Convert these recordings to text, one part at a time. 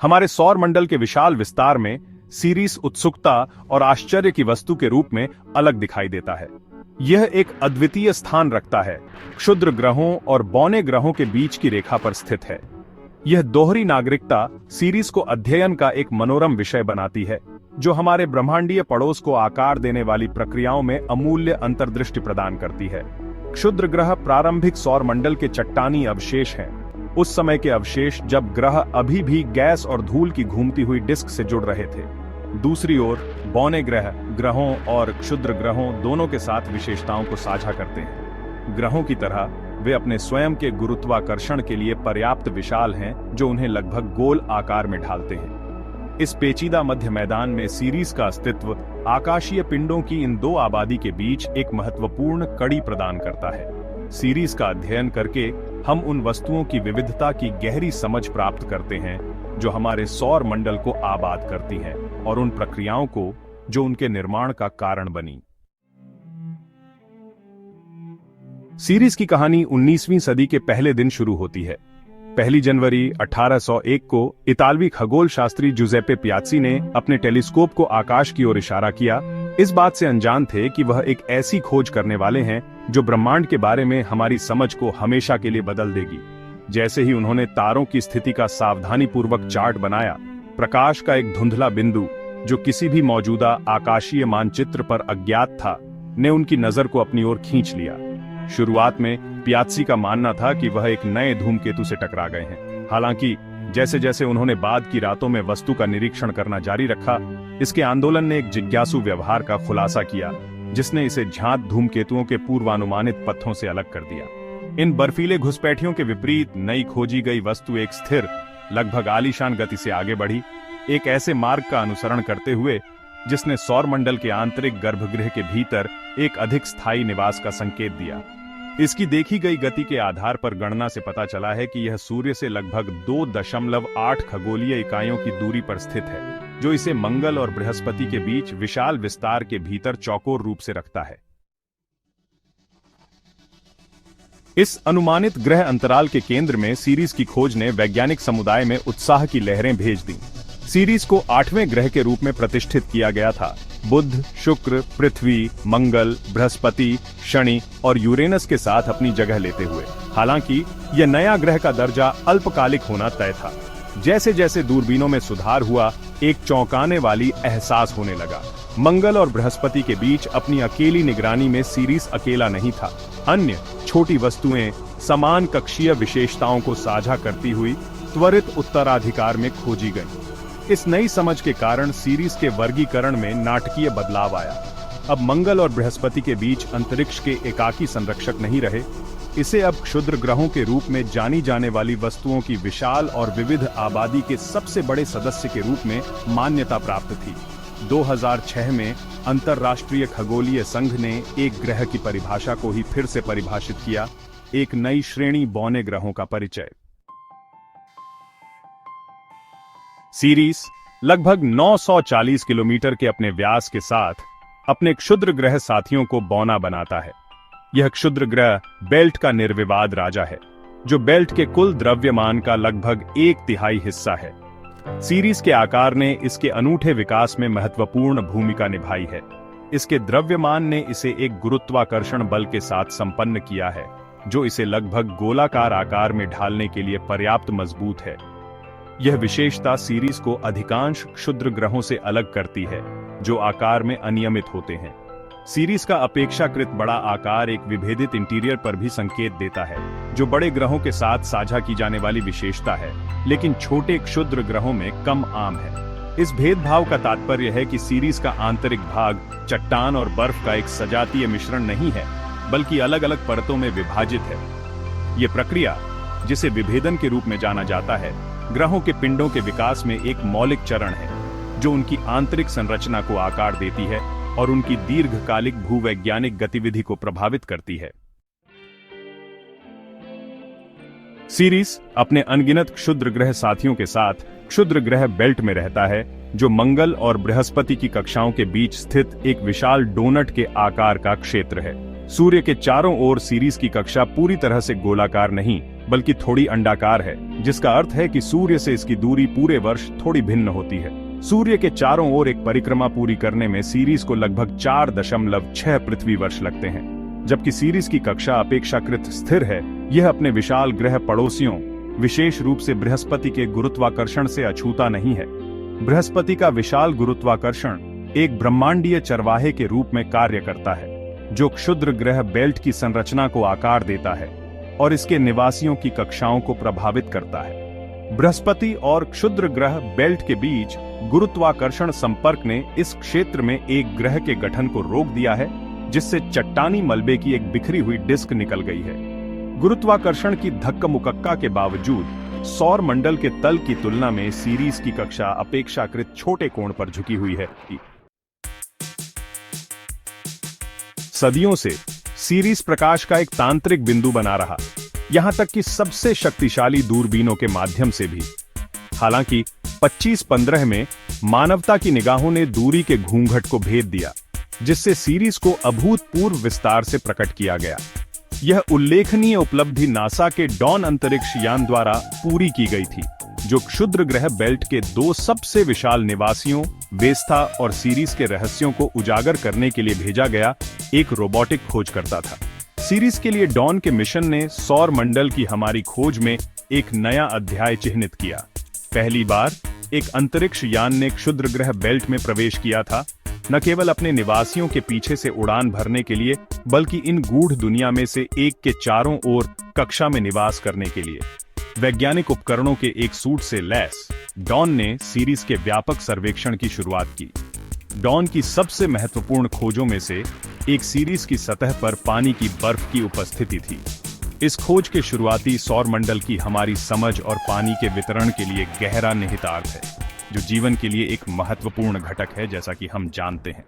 हमारे सौर मंडल के विशाल विस्तार में सीरीस उत्सुकता और आश्चर्य की वस्तु के रूप में अलग दिखाई देता है। यह एक अद्वितीय स्थान रखता है, क्षुद्र ग्रहों और बौने ग्रहों के बीच की रेखा पर स्थित है। यह दोहरी नागरिकता सीरीस को अध्ययन का एक मनोरम विषय बनाती है, जो हमारे ब्रह्मांडीय पड़ोस को आकार देने वाली प्रक्रियाओं में अमूल्य अंतर्दृष्टि प्रदान करती है। क्षुद्र ग्रह प्रारंभिक सौर मंडल के चट्टानी अवशेष हैं। उस समय के अवशेष जब ग्रह अभी भी गैस और धूल की घूमती हुई डिस्क से जुड़ रहे थे। दूसरी ओर बौने ग्रह ग्रहों और क्षुद्र ग्रहों दोनों के साथ विशेषताओं को साझा करते हैं। ग्रहों की तरह वे अपने स्वयं के गुरुत्वाकर्षण के लिए पर्याप्त विशाल हैं, जो उन्हें लगभग गोल आकार में ढालते हैं। इस पेचीदा मध्य मैदान में सीरीस का अस्तित्व आकाशीय पिंडों की इन दो आबादी के बीच एक महत्वपूर्ण कड़ी प्रदान करता है। सीरीस का अध्ययन करके हम उन वस्तुओं की विविधता की गहरी समझ प्राप्त करते हैं जो हमारे सौर मंडल को आबाद करती हैं, और उन प्रक्रियाओं को जो उनके निर्माण का कारण बनी। सीरीस की कहानी 19वीं सदी के पहले दिन शुरू होती है। 1 जनवरी 1801 को इतालवी खगोल शास्त्री जुजेप्पे पियाज़ी ने अपने टेलीस्कोप को आकाश की ओर इशारा किया। इस बात से अनजान थे कि वह एक ऐसी खोज करने वाले हैं जो ब्रह्मांड के बारे में हमारी समझ को हमेशा के लिए बदल देगी। जैसे ही उन्होंने तारों की स्थिति का सावधानीपूर्वक चार्ट बनाया, प्रकाश का एक धुंधला बिंदु जो किसी भी मौजूदा आकाशीय मानचित्र पर अज्ञात था, ने उनकी नजर को अपनी ओर खींच लिया। शुरुआत में पियाज़ी का मानना था कि वह एक नए धूमकेतु से टकरा गए हैं। हालांकि जैसे जैसे उन्होंने बाद की रातों में वस्तु का निरीक्षण करना जारी रखा, इसके आंदोलन ने एक जिज्ञासु व्यवहार का खुलासा किया, जिसने इसे ज्ञात धूमकेतुओं के पूर्वानुमानित पथों से अलग कर दिया। इन बर्फीले घुसपैठियों के विपरीत नई खोजी गई वस्तु एक स्थिर, लगभग आलीशान गति से आगे बढ़ी, एक ऐसे मार्ग का अनुसरण करते हुए जिसने सौर मंडल के आंतरिक गर्भगृह के भीतर एक अधिक स्थायी निवास का संकेत दिया। इसकी देखी गई गति के आधार पर गणना से पता चला है कि यह सूर्य से लगभग 2.8 खगोलीय इकाइयों की दूरी पर स्थित है, जो इसे मंगल और बृहस्पति के बीच विशाल विस्तार के भीतर चौकोर रूप से रखता है। इस अनुमानित ग्रह अंतराल के केंद्र में सीरीस की खोज ने वैज्ञानिक समुदाय में उत्साह की लहरें भेज दी। सीरीस को 8वें ग्रह के रूप में प्रतिष्ठित किया गया था। बुध, शुक्र, पृथ्वी, मंगल, बृहस्पति, शनि और यूरेनस के साथ अपनी जगह लेते हुए। हालांकि यह नया ग्रह का दर्जा अल्पकालिक होना तय था। जैसे जैसे दूरबीनों में सुधार हुआ, एक चौंकाने वाली एहसास होने लगा। मंगल और बृहस्पति के बीच अपनी अकेली निगरानी में सीरीस अकेला नहीं था। अन्य छोटी वस्तुएं समान कक्षीय विशेषताओं को साझा करती हुई त्वरित उत्तराधिकार में खोजी गईं। इस नई समझ के कारण सीरीस के वर्गीकरण में नाटकीय बदलाव आया। अब मंगल और बृहस्पति के बीच अंतरिक्ष के एकाकी संरक्षक नहीं रहे। इसे अब क्षुद्र ग्रहों के रूप में जानी जाने वाली वस्तुओं की विशाल और विविध आबादी के सबसे बड़े सदस्य के रूप में मान्यता प्राप्त थी। 2006 में अंतर्राष्ट्रीय खगोलीय संघ ने एक ग्रह की परिभाषा को ही फिर से परिभाषित किया, एक नई श्रेणी बौने ग्रहों का परिचय। सीरीस लगभग 940 किलोमीटर के अपने व्यास के साथ अपने क्षुद्र ग्रह साथियों को बौना बनाता है। यह क्षुद्र ग्रह बेल्ट का निर्विवाद राजा है, जो बेल्ट के कुल द्रव्यमान का लगभग 1/3 हिस्सा है। सीरीस के आकार ने इसके अनूठे विकास में महत्वपूर्ण भूमिका निभाई है। इसके द्रव्यमान ने इसे एक गुरुत्वाकर्षण बल के साथ संपन्न किया है, जो इसे लगभग गोलाकार आकार में ढालने के लिए पर्याप्त मजबूत है। यह विशेषता सीरीस को अधिकांश क्षुद्र ग्रहों से अलग करती है, जो आकार में अनियमित होते हैं। सीरीस का अपेक्षाकृत बड़ा आकार एक विभेदित इंटीरियर पर भी संकेत देता है, जो बड़े ग्रहों के साथ साझा की जाने वाली विशेषता है, लेकिन छोटे क्षुद्र ग्रहों में कम आम है। इस भेदभाव का तात्पर्य है कि सीरीस का आंतरिक भाग चट्टान और बर्फ का एक सजातीय मिश्रण नहीं है, बल्कि अलग अलग परतों में विभाजित है। यह प्रक्रिया, जिसे विभेदन के रूप में जाना जाता है, ग्रहों के पिंडों के विकास में एक मौलिक चरण है, जो उनकी आंतरिक संरचना को आकार देती है और उनकी दीर्घकालिक भूवैज्ञानिक गतिविधि को प्रभावित करती है। सीरीस अपने अनगिनत क्षुद्र ग्रह साथियों के साथ क्षुद्र ग्रह बेल्ट में रहता है, जो मंगल और बृहस्पति की कक्षाओं के बीच स्थित एक विशाल डोनट के आकार का क्षेत्र है। सूर्य के चारों ओर सीरीस की कक्षा पूरी तरह से गोलाकार नहीं, बल्कि थोड़ी अंडाकार है, जिसका अर्थ है कि सूर्य से इसकी दूरी पूरे वर्ष थोड़ी भिन्न होती है। सूर्य के चारों ओर एक परिक्रमा पूरी करने में सीरीज को लगभग 4.6 पृथ्वी वर्ष लगते हैं। जबकि सीरीज की कक्षा अपेक्षाकृत स्थिर है, यह अपने विशाल ग्रह पड़ोसियों, विशेष रूप से बृहस्पति के गुरुत्वाकर्षण से अछूता नहीं है। बृहस्पति का विशाल गुरुत्वाकर्षण एक ब्रह्मांडीय चरवाहे के रूप में कार्य करता है, जो क्षुद्र ग्रह बेल्ट की संरचना को आकार देता है और इसके निवासियों की कक्षाओं को प्रभावित करता है। बृहस्पति और क्षुद्र ग्रह बेल्ट के बीच गुरुत्वाकर्षण संपर्क ने इस क्षेत्र में एक ग्रह के गठन को रोक दिया है, जिससे चट्टानी मलबे की एक बिखरी हुई डिस्क निकल गई है। गुरुत्वाकर्षण की धक्का-मुक्का के बावजूद सौर मंडल के तल की तुलना में सीरीज की कक्षा अपेक्षाकृत छोटे कोण पर झुकी हुई है। सदियों से सीरीज प्रकाश का एक तांत्रिक बिंदु बना रहा, यहां तक कि सबसे शक्तिशाली दूरबीनों के माध्यम से भी। हालांकि 2515 में मानवता की निगाहों ने दूरी के घूंघट को भेद दिया, जिससे सीरीज को अभूतपूर्व विस्तार से प्रकट किया गया। यह उल्लेखनीय उपलब्धि नासा के डॉन अंतरिक्ष यान द्वारा पूरी की गई थी, जो क्षुद्र ग्रह बेल्ट के दो सबसे विशाल निवासियों वेस्था और सीरीज के रहस्यों को उजागर करने के लिए भेजा गया एक रोबोटिक खोजकर्ता था। सीरीज के लिए डॉन के मिशन ने सौर मंडल की हमारी खोज में एक नया अध्याय चिह्नित किया। पहली बार एक अंतरिक्ष यान ने क्षुद्र ग्रह बेल्ट में प्रवेश किया था, न केवल अपने निवासियों के पीछे से उड़ान भरने के लिए, बल्कि इन गूढ़ दुनिया में से एक के चारों ओर कक्षा में निवास करने के लिए। वैज्ञानिक उपकरणों के एक सूट से लैस डॉन ने सीरीज के व्यापक सर्वेक्षण की शुरुआत की। डॉन की सबसे महत्वपूर्ण खोजों में से एक सीरीज की सतह पर पानी की बर्फ की उपस्थिति थी। इस खोज के शुरुआती सौर मंडल की हमारी समझ और पानी के वितरण के लिए गहरा निहितार्थ है, जो जीवन के लिए एक महत्वपूर्ण घटक है, जैसा कि हम जानते हैं।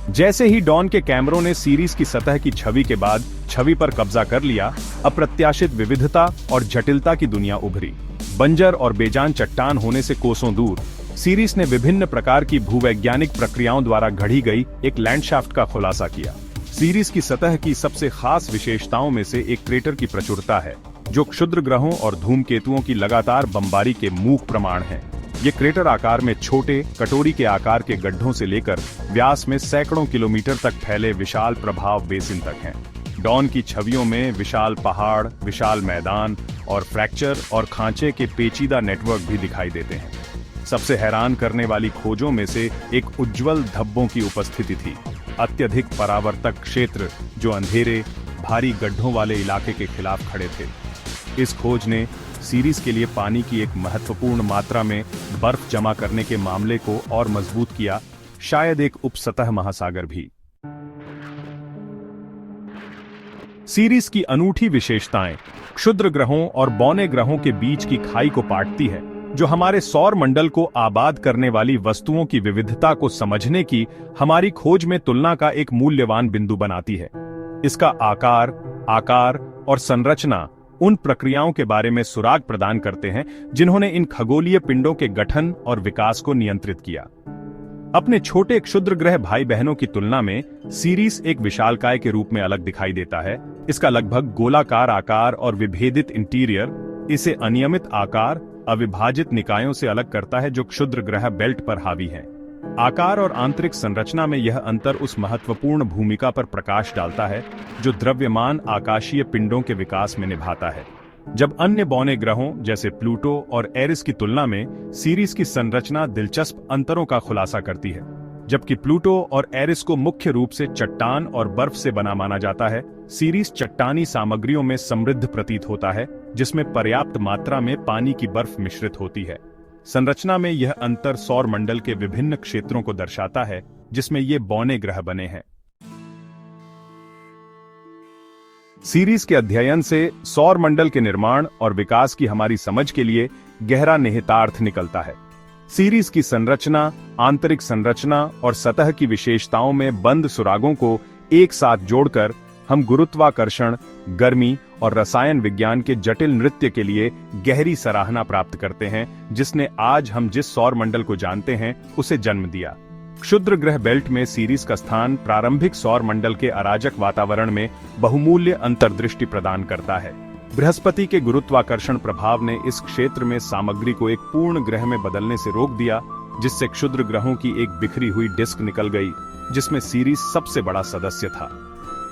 जैसे ही डॉन के कैमरों ने सीरीज की सतह की छवि के बाद छवि पर कब्जा कर लिया, अप्रत्याशित विविधता और जटिलता की दुनिया उभरी। बंजर और बेजान चट्टान होने से कोसों दूर सीरीज ने विभिन्न प्रकार की भूवैज्ञानिक प्रक्रियाओं द्वारा गढ़ी गई एक लैंडशाफ्ट का खुलासा किया। सीरीज की सतह की सबसे खास विशेषताओं में से एक क्रेटर की प्रचुरता है, जो क्षुद्र ग्रहों और धूमकेतुओं की लगातार बमबारी के मूक प्रमाण है। ये क्रेटर आकार में छोटे, कटोरी के आकार के गड्ढों से लेकर व्यास में सैकड़ों किलोमीटर तक फैले विशाल प्रभाव बेसिन तक हैं। डॉन की छवियों में विशाल पहाड़, विशाल मैदान और फ्रैक्चर और खांचे के पेचीदा नेटवर्क भी दिखाई देते हैं। सबसे हैरान करने वाली खोजों में से एक उज्ज्वल धब्बों की उपस्थिति थी, अत्यधिक परावर्तक क्षेत्र जो अंधेरे, भारी गड्ढों वाले इलाके के खिलाफ खड़े थे। इस खोज ने सीरीज के लिए पानी की एक महत्वपूर्ण मात्रा में बर्फ जमा करने के मामले को और मजबूत किया, शायद एक उपसतह महासागर भी। सीरीज की अनूठी विशेषताएं क्षुद्र ग्रहों और बौने ग्रहों के बीच की खाई को पाटती है, जो हमारे सौर मंडल को आबाद करने वाली वस्तुओं की विविधता को समझने की हमारी खोज में तुलना का एक मूल्यवान बिंदु बनाती है। इसका आकार और संरचना उन प्रक्रियाओं के बारे में सुराग प्रदान करते हैं जिन्होंने इन खगोलीय पिंडों के गठन और विकास को नियंत्रित किया। अपने छोटे क्षुद्र ग्रह भाई बहनों की तुलना में सीरीज एक विशालकाय के रूप में अलग दिखाई देता है। इसका लगभग गोलाकार आकार और विभेदित इंटीरियर इसे अनियमित आकार, अविभाजित निकायों से अलग करता है जो क्षुद्र ग्रह बेल्ट पर हावी हैं। आकार और आंतरिक संरचना में यह अंतर उस महत्वपूर्ण भूमिका पर प्रकाश डालता है जो द्रव्यमान आकाशीय पिंडों के विकास में निभाता है। जब अन्य बौने ग्रहों जैसे प्लूटो और एरिस की तुलना में सीरीज की संरचना दिलचस्प अंतरों का खुलासा करती है। जबकि प्लूटो और एरिस को मुख्य रूप से चट्टान और बर्फ से बना माना जाता है, सीरीज चट्टानी सामग्रियों में समृद्ध प्रतीत होता है, जिसमें पर्याप्त मात्रा में पानी की बर्फ मिश्रित होती है। संरचना में यह अंतर सौर मंडल के विभिन्न क्षेत्रों को दर्शाता है जिसमें ये बौने ग्रह बने हैं। सीरीज के अध्ययन से सौर मंडल के निर्माण और विकास की हमारी समझ के लिए गहरा निहितार्थ निकलता है। सीरीज की संरचना, आंतरिक संरचना और सतह की विशेषताओं में बंद सुरागों को एक साथ जोड़कर हम गुरुत्वाकर्षण, गर्मी और रसायन विज्ञान के जटिल नृत्य के लिए गहरी सराहना प्राप्त करते हैं, जिसने आज हम जिस सौर मंडल को जानते हैं उसे जन्म दिया। क्षुद्र ग्रह बेल्ट में सीरीज का स्थान प्रारंभिक सौर मंडल के अराजक वातावरण में बहुमूल्य अंतर्दृष्टि प्रदान करता है। बृहस्पति के गुरुत्वाकर्षण प्रभाव ने इस क्षेत्र में सामग्री को एक पूर्ण ग्रह में बदलने से रोक दिया, जिससे क्षुद्र ग्रहों की एक बिखरी हुई डिस्क निकल गई, जिसमें सीरीज सबसे बड़ा सदस्य था।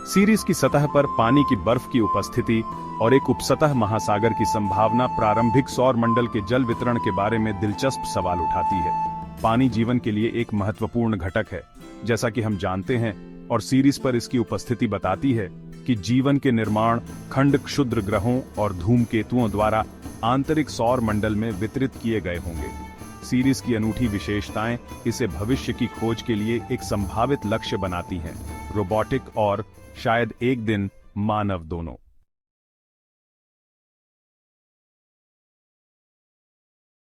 सीरीज की सतह पर पानी की बर्फ की उपस्थिति और एक उपसतह महासागर की संभावना प्रारंभिक सौर मंडल के जल वितरण के बारे में दिलचस्प सवाल उठाती है। पानी जीवन के लिए एक महत्वपूर्ण घटक है, जैसा कि हम जानते हैं, और सीरीज पर इसकी उपस्थिति बताती है कि जीवन के निर्माण खंड क्षुद्र ग्रहों और धूमकेतुओं द्वारा आंतरिक सौर मंडल में वितरित किए गए होंगे। सीरीज की अनूठी विशेषताएं इसे भविष्य की खोज के लिए एक संभावित लक्ष्य बनाती हैं, रोबोटिक और शायद एक दिन मानव दोनों।